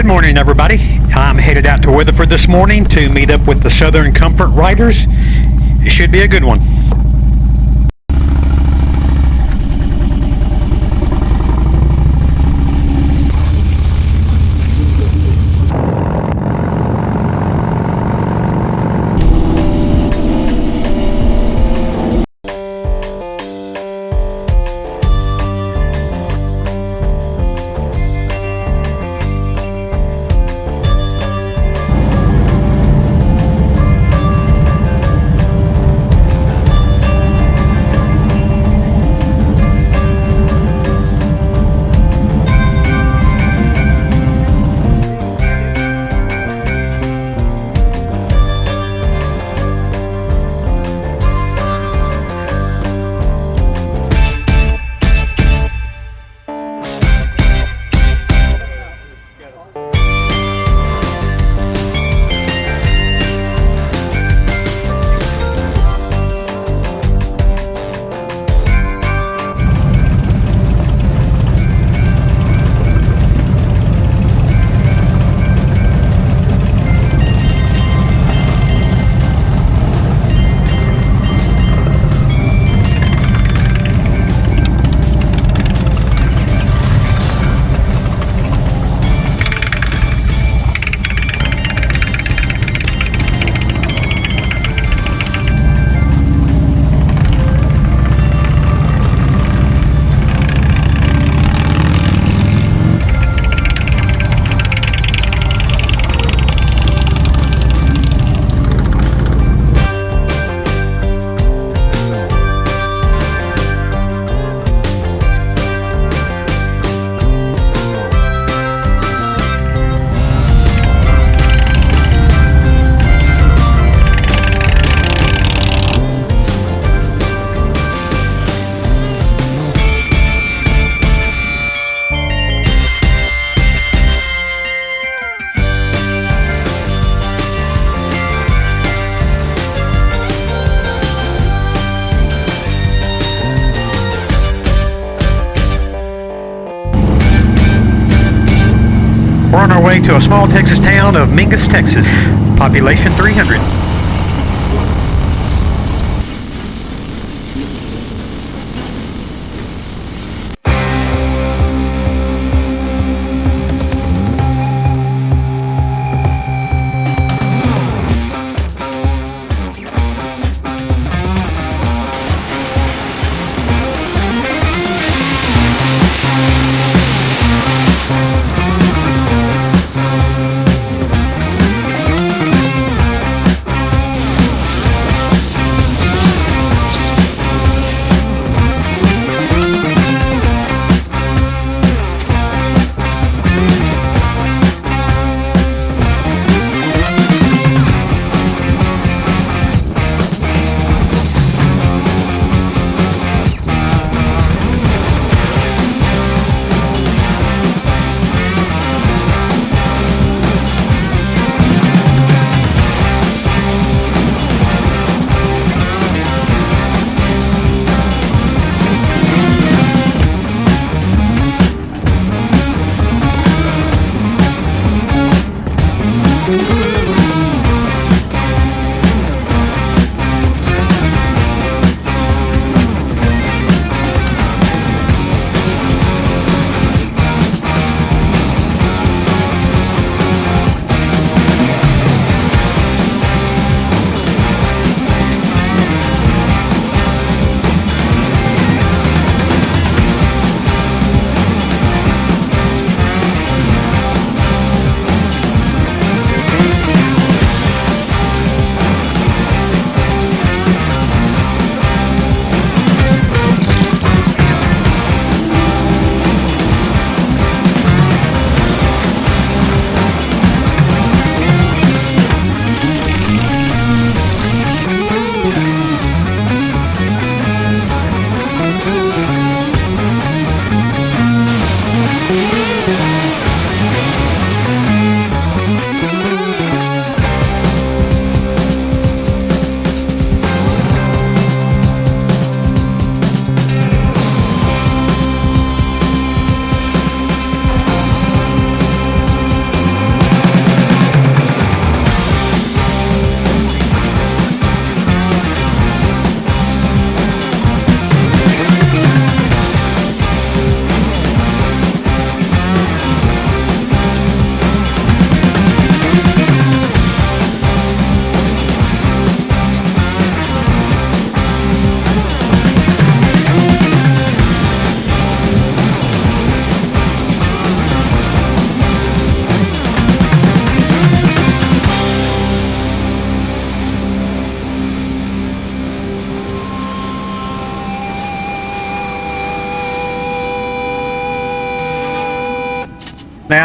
Good morning, everybody. I'm headed out to Weatherford this morning to meet up with the Southern Comfort Riders. It should be a good one. We're on our way to a small Texas town of Mingus, Texas. Population 300.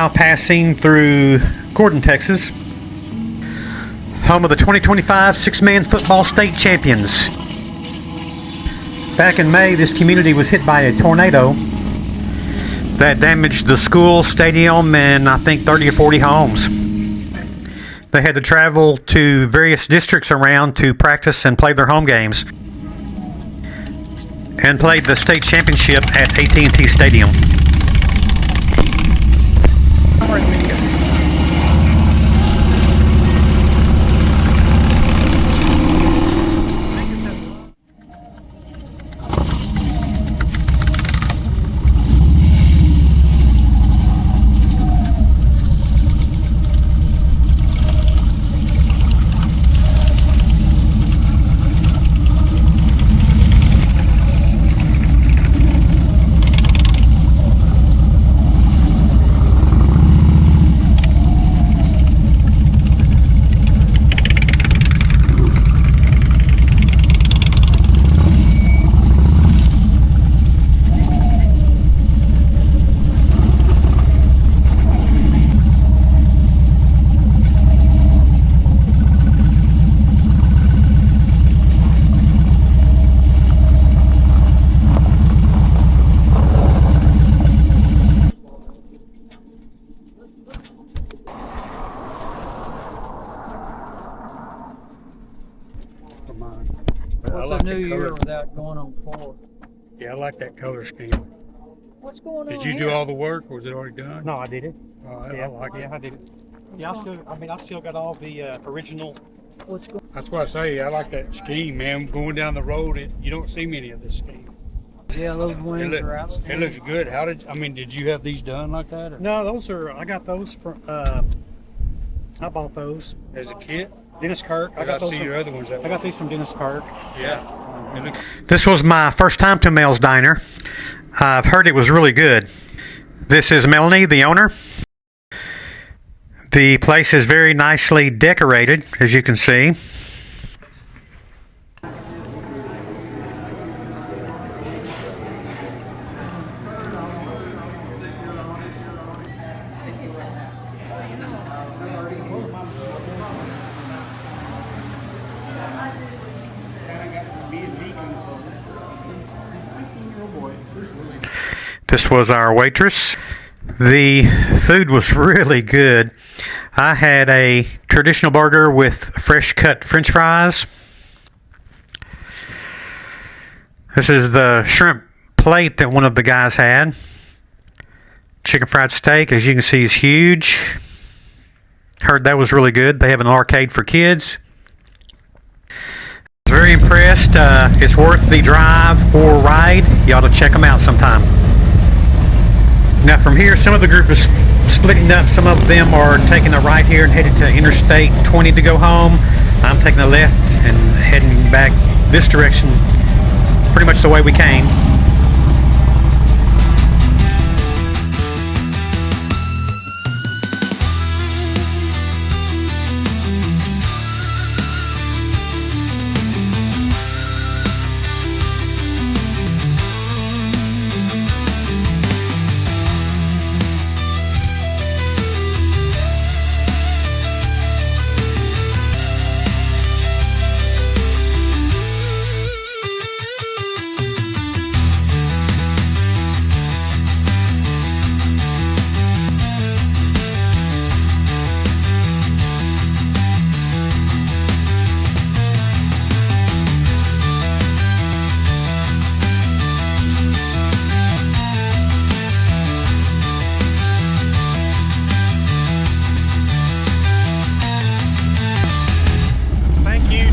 now passing through Gordon, Texas, home of the 2025 six-man football state champions. Back in May, this community was hit by a tornado that damaged the school, stadium, and I think 30 or 40 homes. They had to travel to various districts around to practice and play their home games, and played the state championship at AT&T Stadium. What's a new year without going on 4? Yeah, I like that color scheme. What's going on Did you here? do all the work, or was it already done? No, I did it. I like it. Yeah, I did it. Yeah, I still got all the original. What's going That's why I say I like that scheme, man. Going down the road, you don't see many of this scheme. Yeah, those wings are out. It looks good. Did you have these done like that? Or? No, I got those from, I bought those. As a kit? Dennis Kirk. I got see your other ones. I got these from Dennis Kirk. Yeah. This was my first time to Mel's Diner. I've heard it was really good. This is Melanie, the owner. The place is very nicely decorated, as you can see. This was our waitress. The food was really good. I had a traditional burger with fresh cut French fries. This is the shrimp plate that one of the guys had. Chicken fried steak, as you can see, is huge. Heard that was really good. They have an arcade for kids. I was very impressed. It's worth the drive or ride. You ought to check them out sometime. Now from here, some of the group is splitting up. Some of them are taking a right here and headed to Interstate 20 to go home. I'm taking a left and heading back this direction, pretty much the way we came.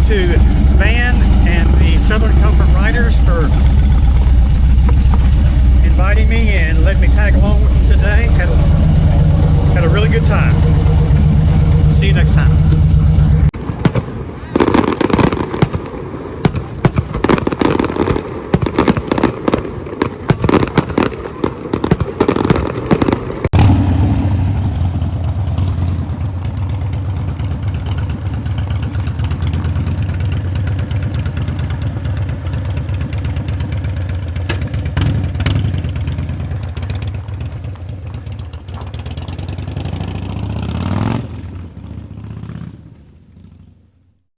To Van and the Southern Comfort Riders for inviting me and letting me tag along with them today. Had a really good time. See you next time.